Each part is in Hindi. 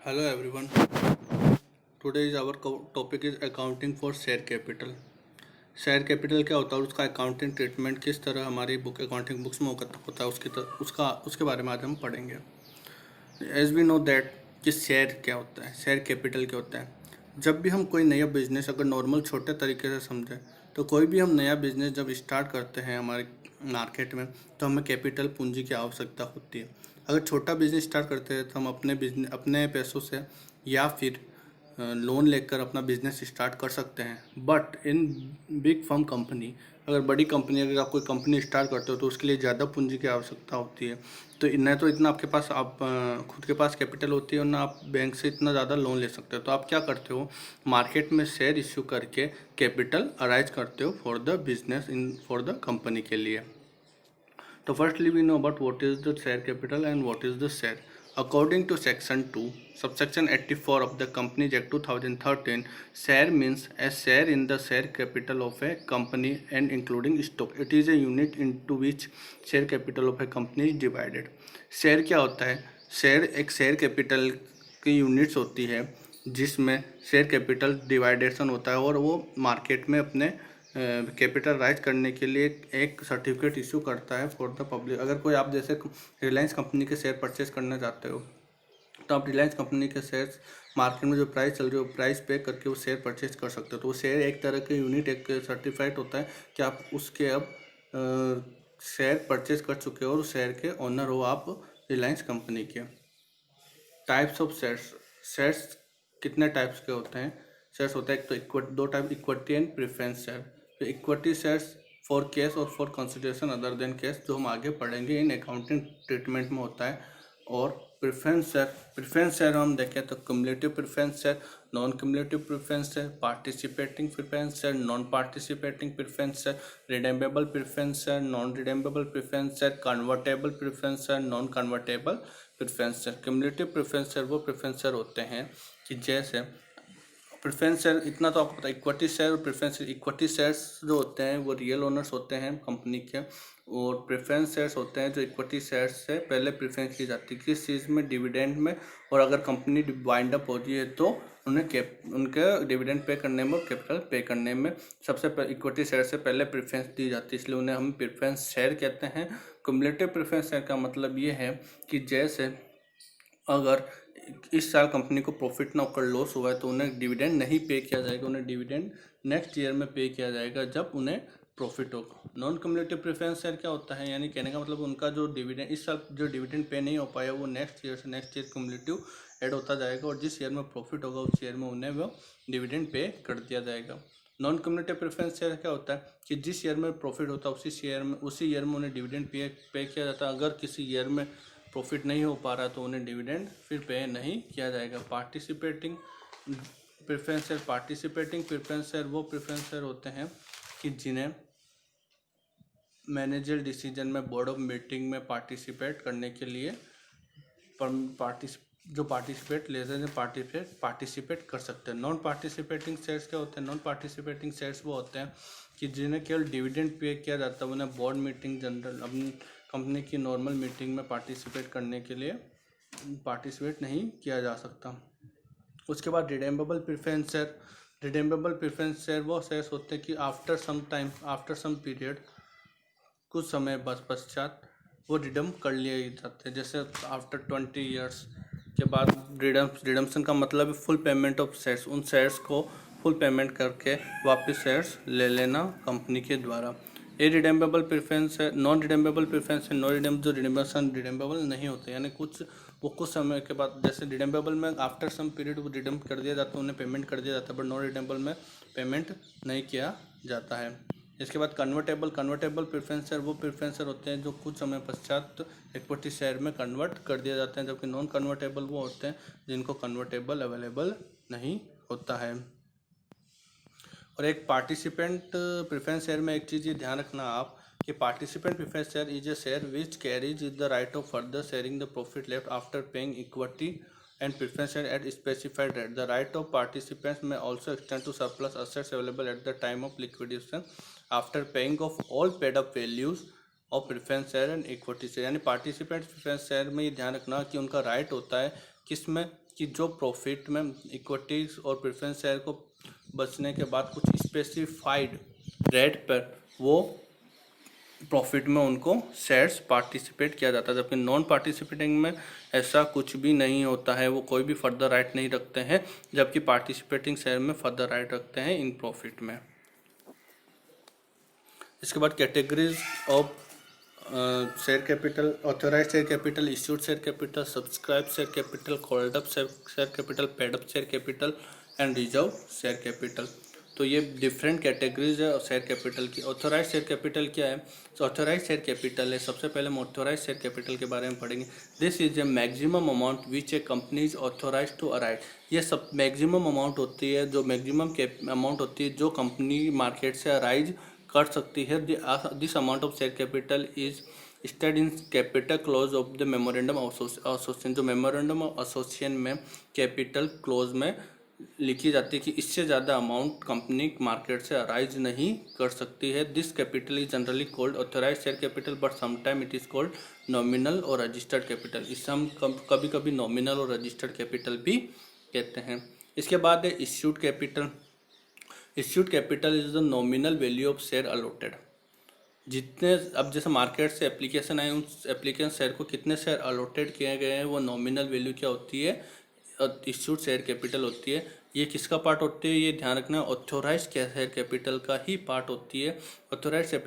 Hello everyone. Today is our topic is accounting for share capital. Share capital क्या होता है और उसका अकाउंटिंग ट्रीटमेंट किस तरह हमारी अकाउंटिंग बुक्स में होता है उसके बारे में आज हम पढ़ेंगे। एज वी नो दैट कि शेयर क्या होता है, शेयर कैपिटल क्या होता है। जब भी हम कोई नया बिजनेस अगर नॉर्मल छोटे तरीके से समझें तो कोई भी हम नया बिजनेस जब स्टार्ट करते हैं हमारे मार्केट में तो हमें कैपिटल पूंजी की आवश्यकता होती है। अगर छोटा बिजनेस स्टार्ट करते हैं तो हम अपने पैसों से या फिर लोन लेकर अपना बिजनेस स्टार्ट कर सकते हैं। But in big firm company, अगर बड़ी कंपनी, अगर आप कोई कंपनी स्टार्ट करते हो तो उसके लिए ज़्यादा पूंजी की आवश्यकता होती है। तो न तो इतना आपके पास आप खुद के पास कैपिटल होती है और ना आप बैंक से इतना ज़्यादा लोन ले सकते हो। तो आप क्या करते हो, मार्केट में शेयर इश्यू करके कैपिटल अराइज करते हो for the business for the company के लिए। So firstly we know about what is the share capital and what is the share. According to section 2 subsection 84 of the Companies Act 2013, share means a share in the share capital of a company and including stock. It is a unit into which share capital of a company is divided. Share क्या होता है? शेयर एक शेयर कैपिटल की यूनिट्स होती है जिसमें शेयर कैपिटल डिवाइडेशन होता है और वो मार्केट में अपने कैपिटल राइज करने के लिए एक सर्टिफिकेट इशू करता है फॉर द पब्लिक। अगर कोई आप जैसे रिलायंस कंपनी के शेयर परचेज करना चाहते हो तो आप रिलायंस कंपनी के शेयर्स मार्केट में जो प्राइस चल रही है वो प्राइस पे करके वो शेयर परचेज कर सकते हो। तो वो शेयर एक तरह के यूनिट एक सर्टिफाइड होता है कि आप उसके अब शेयर परचेज कर चुके हो और उस शेयर के ओनर हो आप रिलायंस कंपनी के। टाइप्स ऑफ शेयर्स, शेयर्स कितने टाइप्स के होते हैं? शेयर्स होता है एक तो दो type, equity and preference share. तो इक्विटी शेयर्स फॉर कैश और for consideration other than cash, जो हम आगे पढ़ेंगे इन अकाउंटिंग ट्रीटमेंट में होता है। और प्रेफरेंस शेयर हम देखें तो cumulative preference share, non cumulative preference share, participating preference share, non participating preference share, redeemable preference share, non redeemable preference share, convertible preference share, non convertible preference share. Cumulative preference share वो प्रेफरेंस शेयर होते हैं कि जैसे प्रेफरेंस शेयर, इतना तो आपको पता है, इक्विटी शेयर और प्रेफरेंस शेयर। इक्विटी शेयर्स जो होते हैं वो रियल ओनर्स होते हैं कंपनी के, और प्रेफरेंस शेयर्स होते हैं जो इक्विटी शेयर्स से पहले प्रेफरेंस की जाती है किस चीज़ में, डिविडेंड में। और अगर कंपनी वाइंड अप होती है तो उन्हें उनके डिविडेंड पे करने में, कैपिटल पे करने में सबसे इक्विटी शेयर से पहले प्रेफरेंस दी जाती है, इसलिए उन्हें हम प्रेफरेंस शेयर कहते हैं। क्युमुलेटिव प्रेफरेंस शेयर का मतलब ये है कि जैसे अगर इस साल कंपनी को प्रॉफिट ना होकर लॉस हुआ है तो उन्हें डिविडेंड नहीं पे किया जाएगा, उन्हें डिविडेंड नेक्स्ट ईयर में पे किया जाएगा जब उन्हें प्रॉफिट होगा। नॉन क्युमुलेटिव प्रेफरेंस शेयर क्या होता है, यानी कहने का मतलब उनका जो डिविडेंड इस साल जो डिविडेंड पे नहीं हो पाया वो नेक्स्ट ईयर से नेक्स्ट ईयर क्युमुलेटिव ऐड होता जाएगा और जिस ईयर में प्रॉफिट होगा उस ईयर में उन्हें वो डिविडेंड पे कर दिया जाएगा। नॉन क्युमुलेटिव प्रेफरेंस शेयर क्या होता है कि जिस ईयर में प्रॉफिट होता है उसी ईयर में उन्हें डिविडेंड पे किया जाता है। अगर किसी ईयर में प्रॉफिट नहीं हो पा रहा तो उन्हें डिविडेंड फिर पे नहीं किया जाएगा। Participating preference share, participating preference share वो प्रेफरेंस शेयर होते हैं कि जिन्हें मैनेजर डिसीजन में, बोर्ड ऑफ मीटिंग में पार्टिसिपेट करने के लिए जो पार्टिसिपेट लेते हैं पार्टिसिपेट कर सकते हैं। नॉन पार्टिसिपेटिंग शेयर्स क्या होते हैं? नॉन पार्टिसिपेटिंग शेयर्स वो होते हैं कि जिन्हें केवल डिविडेंड पे किया जाता है, उन्हें बोर्ड मीटिंग, जनरल अपनी कंपनी की नॉर्मल मीटिंग में पार्टिसिपेट करने के लिए पार्टिसिपेट नहीं किया जा सकता। उसके बाद रिडेम्बेबल preference share. Redeemable preference share वो शेयर्स होते हैं कि आफ्टर सम पीरियड, कुछ समय पश्चात वो रिडम कर लिए जाते हैं। जैसे आफ्टर 20 ईयर्स के बाद रिडम्पशन का मतलब फुल पेमेंट ऑफ शेयर्स, उन शेयर्स को फुल पेमेंट करके वापस शेयर्स ले लेना कंपनी के द्वारा। ये रिडेम्बेबल प्रेफरेंस है। नॉन रिडेम्बेबल प्रेफरेंस है जो रिडेम्बेबल नहीं होते, यानी कुछ समय के बाद, जैसे रिडेम्बेबल में आफ्टर सम पीरियड वो रिडम कर दिया जाता है, उन्हें पेमेंट कर दिया जाता है, बट नॉन रिडेम्बेबल में पेमेंट नहीं किया जाता है। इसके बाद कन्वर्टेबल प्रेफरेंस शेयर वो प्रेफरेंस शेयर होते हैं जो कुछ समय पश्चात इक्विटी शेयर में कन्वर्ट कर दिया जाते हैं, जबकि नॉन कन्वर्टेबल वो होते हैं जिनको कन्वर्टेबल अवेलेबल नहीं होता है। और एक पार्टिसिपेंट प्रेफरेंस शेयर में एक चीज़ ये ध्यान रखना आप कि participant preference share is a share which carries the right of further sharing the profit left after paying equity and preference share at specified rate. The right of participants may also extend to surplus assets available at the time of liquidation after paying of all paid up values of preference share and equity share. यानी पार्टिसिपेंट प्रेफरेंस शेयर में ये ध्यान रखना कि उनका राइट होता है किसमें, कि जो प्रॉफिट में इक्विटीज और प्रेफरेंस शेयर को बचने के बाद कुछ स्पेसिफाइड रेट पर वो प्रॉफिट में उनको शेयर्स पार्टिसिपेट किया जाता है, जबकि नॉन पार्टिसिपेटिंग में ऐसा कुछ भी नहीं होता है, वो कोई भी फर्दर राइट नहीं रखते हैं, जबकि पार्टिसिपेटिंग शेयर में फर्दर राइट रखते हैं इन प्रॉफिट में। इसके बाद categories of share capital: authorised share capital, issued share capital, subscribe share capital, called up share capital, paid up share capital and reserve share capital. तो ये डिफरेंट कैटेगरीज है शेयर कैपिटल की। ऑथोराइज्ड शेयर कैपिटल क्या है? तो ऑथोराइज्ड शेयर कैपिटल है, सबसे पहले हम ऑथोराइज्ड शेयर कैपिटल के बारे में पढ़ेंगे। This is a maximum amount which a company is authorised to arise. ये सब मैक्सिमम अमाउंट होती है, जो मैक्सिमम अमाउंट होती है जो कंपनी मार्केट से अराइज कर सकती है। This amount of share capital is stated in capital clause of the memorandum association. जो मेमोरेंडम ऑफ एसोसिएशन में कैपिटल क्लोज में लिखी जाती है कि इससे ज़्यादा अमाउंट कंपनी मार्केट से अराइज नहीं कर सकती है। This capital is generally called authorised share capital, but sometime it is called nominal और रजिस्टर्ड कैपिटल। इससे हम कभी कभी नॉमिनल और रजिस्टर्ड कैपिटल भी कहते हैं। इसके बाद है issued capital. Issued capital is the nominal value of share allotted. जितने अब जैसे मार्केट से एप्लीकेशन आए, उस एप्लीकेशन शेयर को कितने शेयर अलॉटेड किए गए हैं, वो नॉमिनल वैल्यू क्या होती है? इश्यूड शेयर कैपिटल होती है। ये किसका पार्ट होती है? ये ध्यान रखना, ऑथोराइज्ड शेयर कैपिटल का ही पार्ट होती है। ऑथोराइज्ड शेयर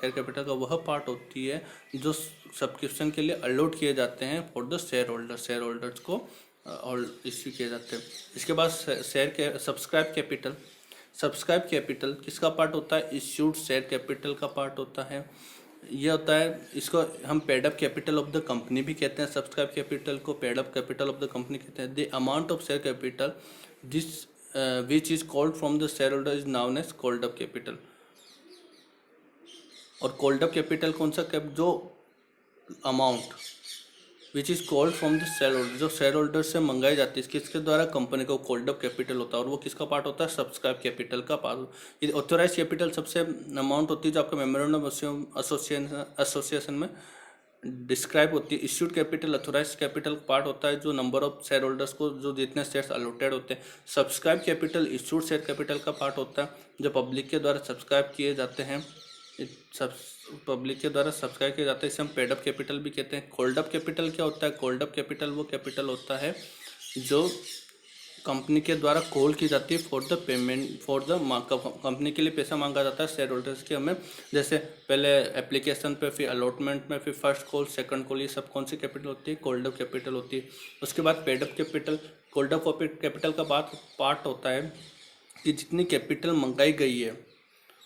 कैपिटल का वह पार्ट होती है जो सब्सक्रिप्शन के लिए अलॉट किए जाते हैं फॉर द शेयर होल्डर्स को और इश्यू किए जाते हैं। इसके बाद सब्सक्राइब कैपिटल किसका पार्ट होता है? इश्यूड शेयर कैपिटल का पार्ट होता है। ये होता है, इसको हम paid up capital of the company भी कहते हैं। सब्सक्राइब कैपिटल को paid up capital of the company कहते हैं। The amount of share capital this which is called from the share holder is known as called up capital. और कॉल्ड अप कैपिटल कौन सा जो amount which is called from the share holder, जो शेयर होल्डर से मंगाई जाती है, किसके द्वारा? कंपनी को कॉल्ड अप कैपिटल होता है। और वो किसका पार्ट होता है? सब्सक्राइब कैपिटल का पार्ट। ये ऑथोराइज कैपिटल सबसे अमाउंट होती है जो आपका मेमोरेंडम एसोसिएशन में डिस्क्राइब होती है। Issued capital authorise capital part होता है, जो नंबर ऑफ शेयर होल्डर्स को जो जितने शेयर्स अलॉटेड होते हैं। Subscribe capital issued share capital का पार्ट होता है, जो पब्लिक के द्वारा सब्सक्राइब किए जाते हैं। पब्लिक के द्वारा सब्सक्राइब किया जाता है, इसे हम पेड अप कैपिटल भी कहते हैं। कॉल्ड अप कैपिटल क्या होता है? कॉल्ड अप कैपिटल वो कैपिटल होता है जो कंपनी के द्वारा कॉल की जाती है for the payment for the company के लिए पैसा मांगा जाता है शेयर होल्डर्स के हमें, जैसे पहले एप्लीकेशन पे, फिर अलॉटमेंट में, फिर फर्स्ट कॉल, सेकंड कॉल, ये सब कौन सी कैपिटल होती है? कॉल्ड अप कैपिटल होती है। उसके बाद paid up capital. Called up capital का पार्ट होता है कि जितनी कैपिटल मंगाई गई है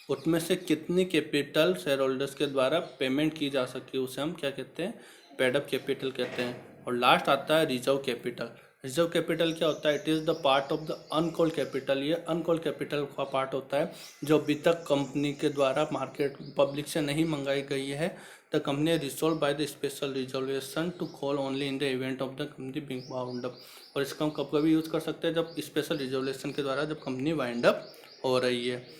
उसमें से कितनी कैपिटल शेयर होल्डर्स के द्वारा पेमेंट की जा सके, उसे हम क्या कहते हैं? पेड अप कैपिटल कहते हैं। और लास्ट आता है रिजर्व कैपिटल। रिजर्व कैपिटल क्या होता है? It is the part of the uncalled capital. ये अनकॉल्ड कैपिटल का पार्ट होता है जो अभी तक कंपनी के द्वारा मार्केट पब्लिक से नहीं मंगाई गई है। The company resolve by the special resolution to call only in the event of the company being wound up. और इसका हम कब कभी यूज़ कर सकते हैं? जब स्पेशल रिजोल्यूशन के द्वारा जब कंपनी वाइंड अप हो रही है।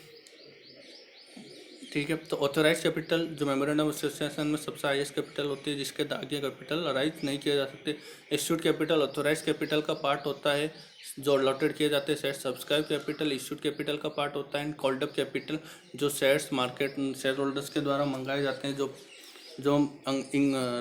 ठीक है, तो ऑथोराइज कैपिटल जो मेमोरेंडम एसोसिएशन में सबसे हाईएस्ट कैपिटल होती है, जिसके आगे कैपिटल अराइज नहीं किया जा सकते। इश्यूड कैपिटल ऑथोराइज कैपिटल का पार्ट होता है जो अलॉटेड किए जाते हैं share. Subscribe capital issued capital का पार्ट होता है। एंड कॉल्ड अप कैपिटल जो शेयर्स मार्केट शेयर होल्डर्स के द्वारा मंगाए जाते हैं, जो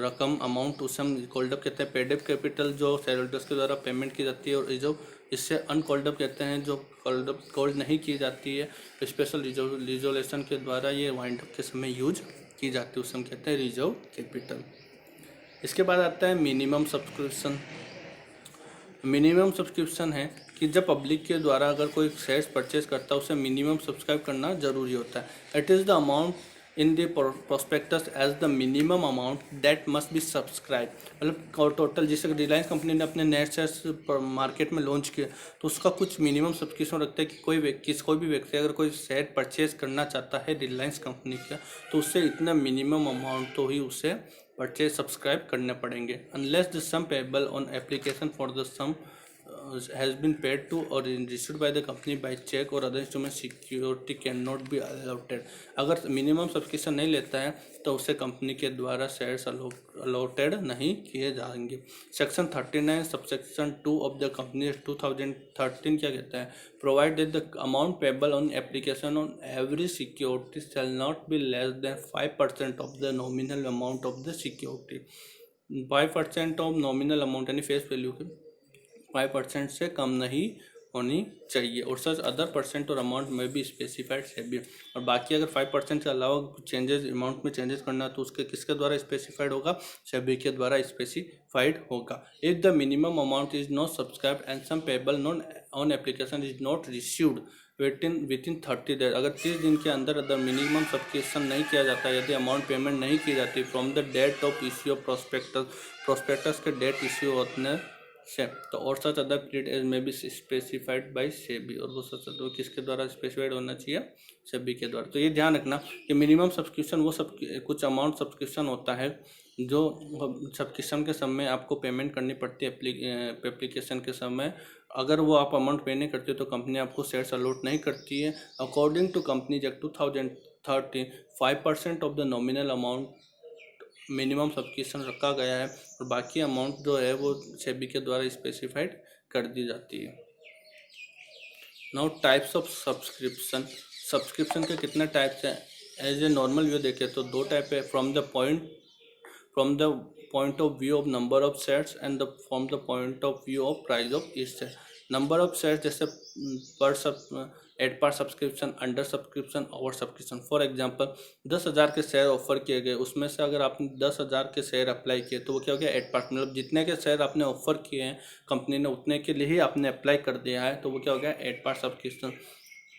रकम अमाउंट, उसे हम कॉल्ड अप कहते हैं। पेड अप कैपिटल जो शेयर होल्डर्स के द्वारा पेमेंट की जाती है, और जो इससे अनकॉल्ड अप कहते हैं जो कॉल्ड नहीं की जाती है, स्पेशल रिजोल्यूशन के द्वारा ये वाइंड अप के समय यूज की जाती है, उसे हम कहते हैं रिजर्व कैपिटल। इसके बाद आता है मिनिमम सब्सक्रिप्शन। मिनिमम सब्सक्रिप्शन है कि जब पब्लिक के द्वारा अगर कोई शेयर्स परचेज करता है, उसे मिनिमम सब्सक्राइब करना जरूरी होता है। It is the amount in the prospectus as the minimum amount that must be subscribe. मतलब टोटल, जैसे रिलायंस कंपनी ने अपने नेट शेयर्स मार्केट में लॉन्च किया, तो उसका कुछ मिनिमम सब्सक्रिप्शन रखता है कि कोई भी व्यक्ति अगर कोई शेयर परचेज करना चाहता है रिलायंस कंपनी का, तो उससे इतना मिनिमम अमाउंट तो ही उसे परचेज सब्सक्राइब करने पड़ेंगे। Unless the sum payable on application for the sum has been paid to or issued by the company by check or other instrument, security cannot be allotted. अगर मिनिमम सब्सक्रिप्शन नहीं लेता है तो उसे कंपनी के द्वारा शेयर्स अलॉटेड नहीं किए जाएंगे। Section 39 subsection 2 of the company act 2013 क्या कहता है? Provide that the amount payable on application on every security shall not be less than 5% of the nominal amount of the security. 5% of nominal amount यानी फेस वैल्यू के 5% से कम नहीं होनी चाहिए। और सच अदर परसेंट और अमाउंट में भी स्पेसिफाइड से भी। और बाकी अगर 5% के अलावा चेंजेस अमाउंट में चेंजेस करना तो उसके किसके द्वारा स्पेसिफाइड होगा? सेबी के द्वारा स्पेसिफाइड होगा। If the minimum amount is not subscribed and sum payable non on application is not received within 30 days, अगर 30 दिन के अंदर अगर मिनिमम सब्सक्रिप्शन नहीं किया जाता, यदि अमाउंट पेमेंट नहीं की जाती from the date of issue of prospectus के डेट इश्यू होने से, तो और सच अदर पीरियड एज में भी स्पेसिफाइड बाय सेबी। और वो सच वो किसके द्वारा स्पेसिफाइड होना चाहिए? सेबी के द्वारा। तो ये ध्यान रखना कि मिनिमम सब्सक्रिप्शन वो सब कुछ अमाउंट सब्सक्रिप्शन होता है जो सब्सक्रिप्शन के समय आपको पेमेंट करनी पड़ती है एप्लीकेशन के समय। अगर वो आप अमाउंट पे नहीं करते तो कंपनी आपको शेयर्स अलॉट नहीं करती है। According to companies act 2013 5% of the nominal amount minimum subscription रखा गया है और बाकी अमाउंट जो है वो सेबी के द्वारा स्पेसिफाइड कर दी जाती है। नाउ टाइप्स ऑफ सब्सक्रिप्शन के कितने टाइप्स हैं? एज ए नॉर्मल व्यू देखें तो 2 टाइप है, from the point of view of number of shares and from the point of view of price of each share. Number of shares जैसे at par subscription, under subscription, over subscription. For example 10,000 के शेयर ऑफर किए गए, उसमें से अगर आपने 10,000 के शेयर अप्लाई किए तो वो क्या हो गया? एट पार, मतलब जितने के शेयर आपने ऑफर किए हैं कंपनी ने उतने के लिए ही आपने अप्लाई कर दिया है, तो वो क्या हो गया? At par subscription.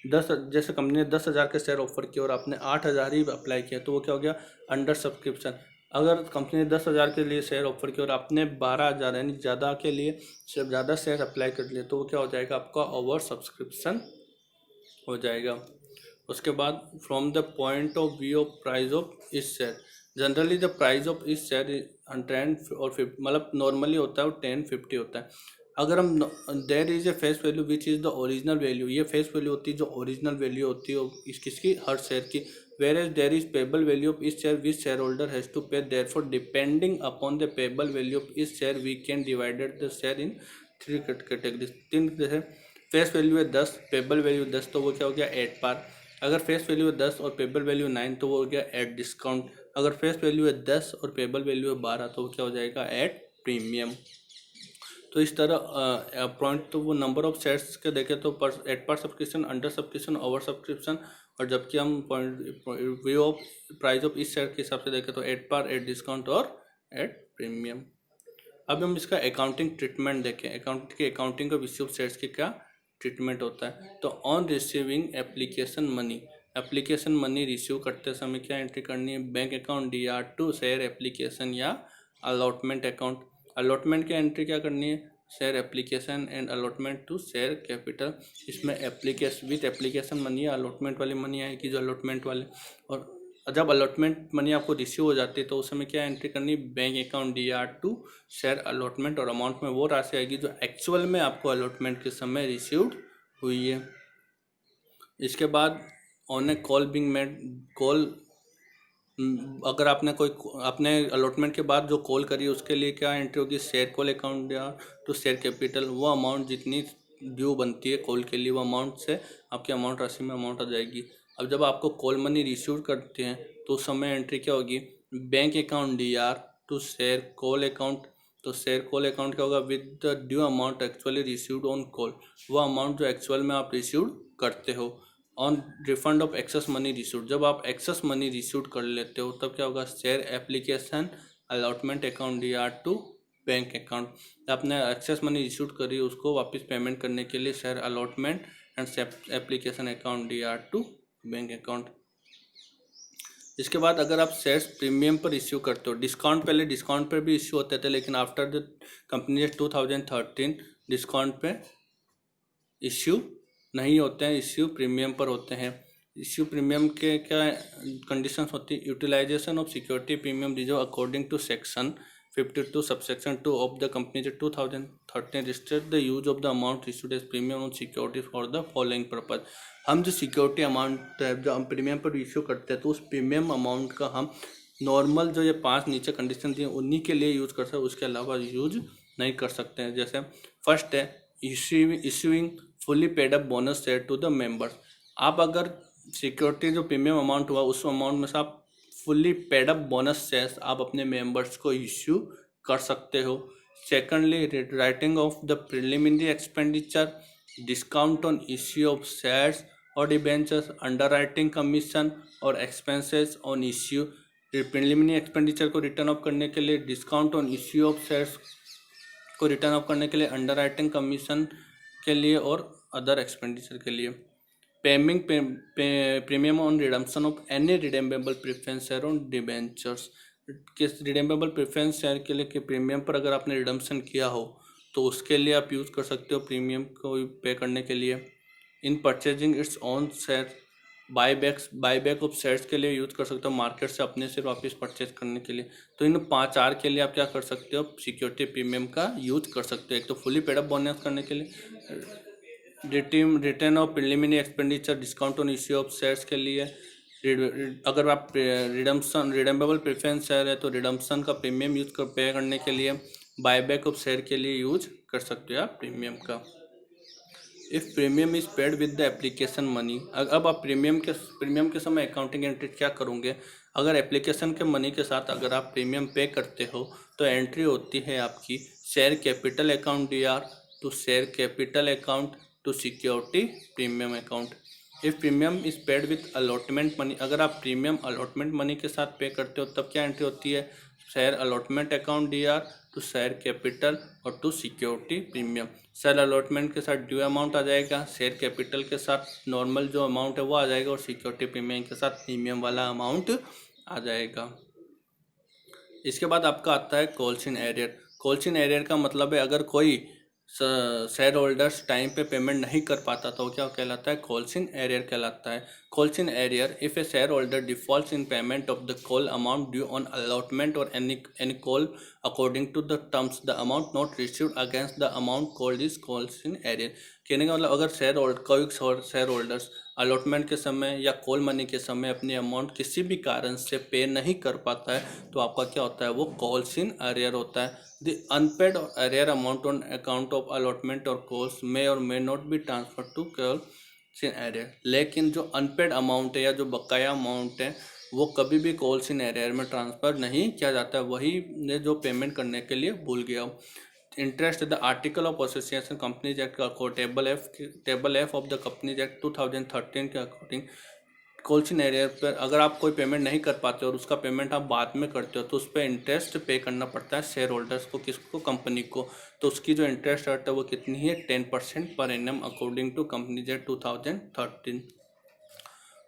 जैसे कंपनी ने 10,000 के शेयर ऑफर किए और आपने 8,000 ही अप्लाई किया तो वो क्या हो गया? Under subscription. अगर कंपनी ने 10,000 के लिए शेयर ऑफर किया और आपने 12,000 यानी ज़्यादा के लिए ज़्यादा शेयर अप्लाई कर लिए तो वो क्या हो जाएगा? आपका ओवर सब्सक्रिप्शन हो जाएगा। उसके बाद from the point of view of price of each share, generally the price of each share 10 और 50, मतलब नॉर्मली होता है वो 10-50 होता है। अगर हम there is a face value which is the original value, ये फेस वैल्यू होती है जो ओरिजिनल वैल्यू होती है इस किसकी? हर शेयर की। Whereas there is payable value of each share which share holder has to pay, therefore depending upon the payable value of each share we can divided the share in 3 categories. 3 जैसे फेस वैल्यू है 10, पेबल वैल्यू 10 तो वो क्या हो गया? At par. अगर फेस वैल्यू है 10 और पेबल वैल्यू 9 तो वो हो गया एट डिस्काउंट। अगर फेस वैल्यू है 10 और पेबल वैल्यू है 12 तो वो क्या हो जाएगा? At premium. तो इस तरह पॉइंट तो वो नंबर ऑफ शेयर्स के देखें तो at par subscription, under subscription, over subscription, और जबकि हम point view of price of इस शेयर के हिसाब से देखें तो एट पार, एट डिस्काउंट और एट प्रीमियम। अब हम इसका अकाउंटिंग ट्रीटमेंट देखें। Accounting of issue of shares की क्या ट्रीटमेंट होता है? तो on receiving application money receive करते समय क्या एंट्री करनी है? Bank account DR2 share application या अलॉटमेंट अकाउंट। अलॉटमेंट की एंट्री क्या करनी है? Share application and allotment to share capital. इसमें विथ एप्लीकेशन मनी या अलॉटमेंट वाली मनी आएगी जो अलॉटमेंट वाले। और जब अलॉटमेंट मनी आपको रिसीव हो जाती है तो उस समय क्या एंट्री करनी? Bank account DR2 share allotment, और अमाउंट में वो राशि आएगी जो एक्चुअल में आपको अलॉटमेंट के समय रिसीव्ड हुई है। इसके बाद on A call being made, call अगर आपने अपने अलॉटमेंट के बाद जो कॉल करी उसके लिए क्या एंट्री होगी? शेयर कॉल अकाउंट या टू शेयर कैपिटल। वो अमाउंट जितनी ड्यू बनती है कॉल के लिए वो अमाउंट से आपकी अमाउंट राशि में अमाउंट आ जाएगी। अब जब आपको कॉल मनी रिसीव करते हैं तो उस समय एंट्री क्या होगी? Bank account DR to share call account. तो शेयर कॉल अकाउंट क्या होगा? With the due amount actually received on call, वो अमाउंट जो एक्चुअल में आप रिसीव्ड करते हो। On refund of excess money received, जब आप एक्सेस मनी रिसीव्ड कर लेते हो तब क्या होगा? Share application allotment account DR2 bank account. आपने एक्सेस मनी रिसीव्ड करी उसको वापस पेमेंट करने के लिए share allotment and application account DR2 bank account. इसके बाद अगर आप शेयर्स प्रीमियम पर इश्यू करते हो, डिस्काउंट पहले डिस्काउंट पर भी इश्यू होते थे लेकिन आफ्टर द कंपनी 2013 डिस्काउंट पे इश्यू नहीं होते हैं, इश्यू प्रीमियम पर होते हैं। इश्यू प्रीमियम के क्या कंडीशंस होती है? Utilisation of security premium reserve according to section 52 subsection 2 of the Companies Act 2013 restricts the use of the amount issued as premium on security for the following purpose। हम जो सिक्योरिटी अमाउंट है जो हम प्रीमियम पर इश्यू करते हैं तो उस प्रीमियम अमाउंट का हम नॉर्मल जो ये 5 नीचे कंडीशन दी उन्हीं के लिए यूज़ कर सकते हैं, उसके अलावा यूज नहीं कर सकते हैं। जैसे फर्स्ट है issuing fully paid up bonus share to the members. आप अगर सिक्योरिटी जो प्रीमियम अमाउंट हुआ उस अमाउंट में से आप fully paid up bonus shares आप अपने मेंबर्स को इश्यू कर सकते हो। Secondly writing of the preliminary expenditure, discount on issue of shares और डिबेंचर्स, अंडर राइटिंग कमीशन और expenses on issue. Preliminary expenditure को रिटर्न ऑफ करने के लिए, discount on issue of shares को रिटर्न ऑफ करने के लिए, अंडर राइटिंग कमीशन के लिए और अदर एक्सपेंडिचर के लिए। Paying premium on redemption of any redeemable preference share on debentures. किस रिडेम्बेबल प्रेफरेंस शेयर के लिए कि प्रीमियम पर अगर आपने रिडम्पशन किया हो तो उसके लिए आप यूज़ कर सकते हो प्रीमियम को पे करने के लिए। इन purchasing it's on share, buyback of shares के लिए यूज़ कर सकते हो, मार्केट से अपने से वापस परचेज करने के लिए। तो इन 5 के लिए आप क्या कर सकते हो, सिक्योरिटी प्रीमियम का यूज कर सकते हो। एक तो फुली पेड अप बोनस करने के लिए, return of preliminary expenditure, discount on issue of shares के लिए। अगर आप रिडम्बेबल प्रेफरेंस शेयर है तो रिडम्पशन का प्रीमियम यूज कर पे करने के लिए, बायबैक ऑफ शेयर के लिए यूज कर सकते हो आप प्रीमियम का। If premium is paid with the application money. अब आप प्रीमियम के समय अकाउंटिंग एंट्री क्या करोगे, अगर एप्लीकेशन के मनी के साथ अगर आप प्रीमियम पे करते हो तो एंट्री होती है आपकी share capital account DR to share capital account to security premium account. If premium is paid with allotment money, अगर आप प्रीमियम अलॉटमेंट मनी के साथ पे करते हो तब क्या एंट्री होती है, share allotment account DR to share capital और to security premium. Share allotment के साथ ड्यू अमाउंट आ जाएगा, शेयर कैपिटल के साथ नॉर्मल जो अमाउंट है वो आ जाएगा और सिक्योरिटी प्रीमियम के साथ प्रीमियम वाला अमाउंट आ जाएगा। इसके बाद आपका आता है calls in arrear. Calls in arrear का मतलब है अगर कोई शेयर होल्डर्स टाइम पे पेमेंट नहीं कर पाता तो क्या कहलाता है, कॉल्स इन एरियर कहलाता है। Calls in arrear if a share holder defaults in payment of the call amount due on allotment और any call according to the terms, the amount not received against the amount called is calls in arrear. कहने का मतलब अगर कोई शेयर होल्डर्स अलॉटमेंट के समय या कॉल मनी के समय अपनी अमाउंट किसी भी कारण से पे नहीं कर पाता है तो आपका क्या होता है, वो कॉल्स इन एरियर होता है। The unpaid or arrear amount on account of allotment or calls may or may not be transfer to calls in arrear. लेकिन जो अनपेड अमाउंट है या जो बकाया अमाउंट है वो कभी भी कॉल्स इन एरियर में ट्रांसफ़र नहीं किया जाता है, वही ने जो पेमेंट करने के लिए भूल गया हो। Interest the article of association companies act का table F of the companies act 2013 के अकॉर्डिंग कॉल्स इन एरियर पर अगर आप कोई पेमेंट नहीं कर पाते और उसका पेमेंट आप बाद में करते हो तो उस पर इंटरेस्ट पे करना पड़ता है शेयर होल्डर्स को, किसको, कंपनी को। तो उसकी जो इंटरेस्ट रेट है वो कितनी है, 10% per annum according to companies act 2013।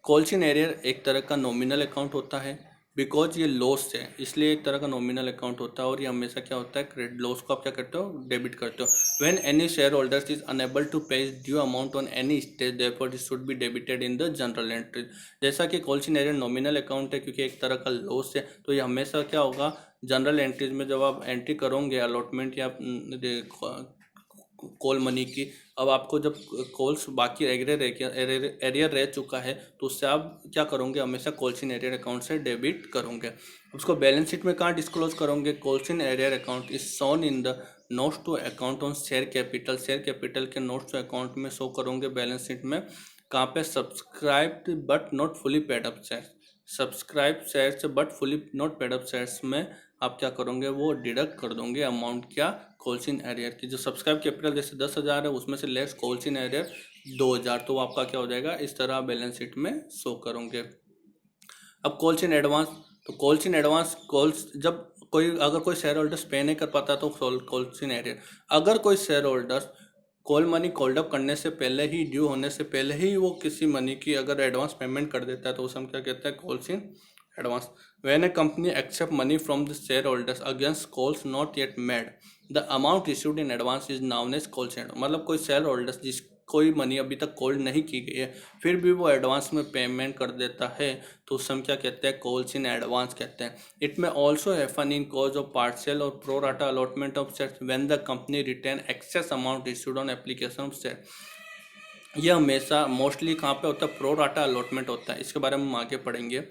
Calls in arrear एक तरह का नॉमिनल अकाउंट होता है, बिकॉज ये लॉस है इसलिए एक तरह का नॉमिनल अकाउंट होता है और ये हमेशा क्या होता है, क्रेडिट लॉस को आप क्या करते हो, डेबिट करते हो। When any share holders is unable to pay due amount on any stage therefore it should be debited in the general entry. जैसा कि calls in arrear nominal account है क्योंकि एक तरह का लॉस है तो ये हमेशा क्या होगा, जनरल एंट्रीज में जब आप एंट्री करोगे अलॉटमेंट या कॉल मनी की, अब आपको जब कॉल्स बाकी एरियर रह चुका है तो उससे आप क्या करोगे, हमेशा कॉल्स इन एरियर अकाउंट से डेबिट करोगे। उसको बैलेंस शीट में कहाँ डिस्क्लोज करोगे, calls in arrear account is shown in the notes to account on share capital. Share capital के नोट्स टू अकाउंट में शो करोगे बैलेंस शीट में। कहाँ पे, subscribed but not fully paid up share, subscribe shares but fully not paid up shares में आप क्या करोगे, वो डिडक्ट कर दोगे अमाउंट क्या, कॉल्स इन एरियर की। जो सब्सक्राइब कैपिटल जैसे 10,000 है उसमें से लेस कॉल्स इन एरियर 2,000, तो आपका क्या हो जाएगा, इस तरह बैलेंस शीट में शो करोगे। अब कॉल्स इन एडवांस, तो कॉल्स इन एडवांस कॉल्स जब अगर कोई शेयर होल्डर्स पे नहीं कर पाता तो कॉल्स इन एरियर। अगर कोई share holders call money called up करने से पहले ही, ड्यू होने से पहले ही वो किसी मनी की अगर एडवांस पेमेंट कर देता है तो उसे हम क्या कहते हैं, calls in advance. When a company accept money from the share holders against calls not yet made, the amount issued in advance is known as calls in. मतलब कोई शेयर होल्डर्स कोई मनी अभी तक कॉल नहीं की गई है, फिर भी वो एडवांस में पेमेंट कर देता है, तो उस हम क्या कहते हैं, कॉल्स इन एडवांस कहते हैं। It may also happen in case of partial और pro rata allotment of shares when the company retain excess amount issued on application of share. ये हमेशा मोस्टली कहाँ पे होता है, प्रो राटा अलॉटमेंट होता है, इसके बारे में हम आगे पढ़ेंगे।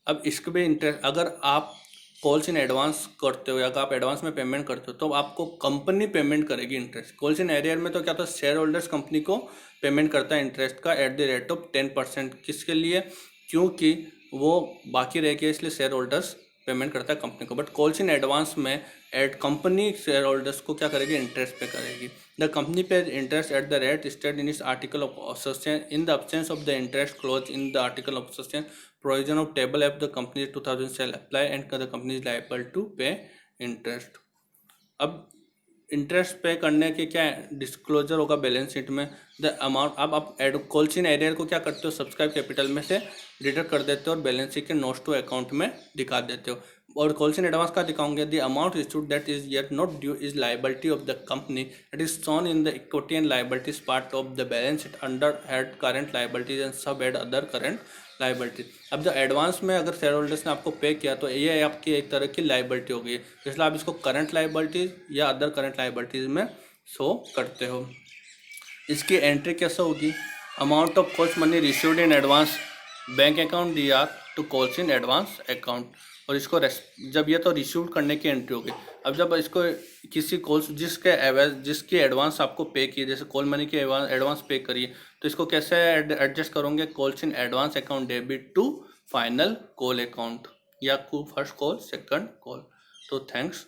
अब इसके भी इंटरेस्ट, अगर आप कॉल्स इन एडवांस करते हो या अगर आप एडवांस में पेमेंट करते हो तो आपको कंपनी पेमेंट करेगी इंटरेस्ट। कॉल्स इन एरियर में तो क्या होता है, शेयर होल्डर्स कंपनी को पेमेंट करता है इंटरेस्ट का एट द रेट ऑफ 10%। किसके लिए, क्योंकि वो बाकी रह गया इसलिए शेयर होल्डर्स पेमेंट करता है कंपनी को। बट कॉल्स इन एडवांस में एट कंपनी शेयर होल्डर्स को क्या करेगी, इंटरेस्ट पे करेगी। The company pay interest at the rate state in is article of association in the absence of the interest clause in the article of association provision of table F the company 2000 shall apply and the company is liable to pay interest। अब इंटरेस्ट पे करने के क्या डिस्क्लोजर होगा बैलेंस शीट में, द अमाउंट। अब आप कॉल्स इन एरियर को क्या करते हो, सब्सक्राइब कैपिटल में से डिडक्ट कर देते हो और बैलेंस शीट के नोट्स टू अकाउंट में दिखा देते हो। और कॉल्स इन एडवांस का दिखाओगे, the amount issued that is yet not due is liability of the company, it is shown in the equity and liabilities part of the balance sheet under head current liabilities and sub head other current liability. अब जो एडवांस में अगर शेयर होल्डर्स ने आपको पे किया तो ये आपकी एक तरह की लाइबिलिटी होगी, इसलिए आप इसको करंट लाइबिलिटीज या अदर करंट लाइबिलिटीज में शो करते हो। इसकी एंट्री कैसे होगी, amount of calls money received in advance bank account D R to calls in advance account. और इसको जब ये तो रिसीव करने की एंट्री होगी। अब जब इसको किसी कॉल्स जिसकी एडवांस आपको पे किए, जैसे कॉल मनी की एडवांस पे करिए, तो इसको कैसे एडजस्ट करोगे, calls in advance account debit to final call account या फर्स्ट कॉल सेकंड कॉल। तो थैंक्स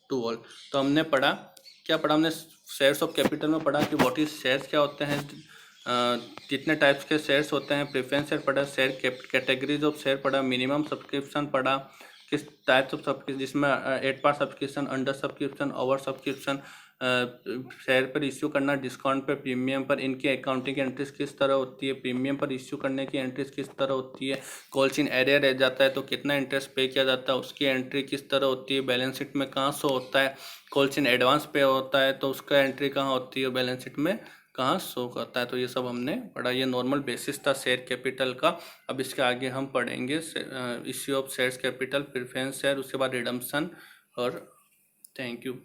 टू ऑल। तो हमने पढ़ा, क्या पढ़ा हमने, शेयर्स ऑफ कैपिटल में पढ़ा कि व्हाट इज शेयर्स क्या होते हैं, कितने टाइप्स के शेयर्स होते हैं, प्रेफरेंस शेयर पढ़ा, शेयर कैटेगरीज ऑफ शेयर पढ़ा, मिनिमम सब्सक्रिप्शन पढ़ा, किस टाइप्स ऑफ सब्सक्रिप्शन, जिसमें 8 par subscription, under subscription, over subscription, share पर इश्यू करना, डिस्काउंट पर, प्रीमियम पर, इनकी अकाउंटिंग एंट्रीज किस तरह होती है, प्रीमियम पर इश्यू करने की एंट्रीज किस तरह होती है, कॉल्स इन एरियर रह जाता है तो कितना इंटरेस्ट पे किया जाता है उसकी एंट्री किस तरह होती है, बैलेंस शीट में कहाँ शो होता है, कॉल्स इन एडवांस पे होता है तो उसका एंट्री कहाँ होती है, बैलेंस शीट में कहाँ शो करता है। तो ये सब हमने पढ़ा, ये नॉर्मल बेसिस था शेयर कैपिटल का। अब इसके आगे हम पढ़ेंगे issue of shares capital, preference share, उसके बाद रिडम्पशन और थैंक यू।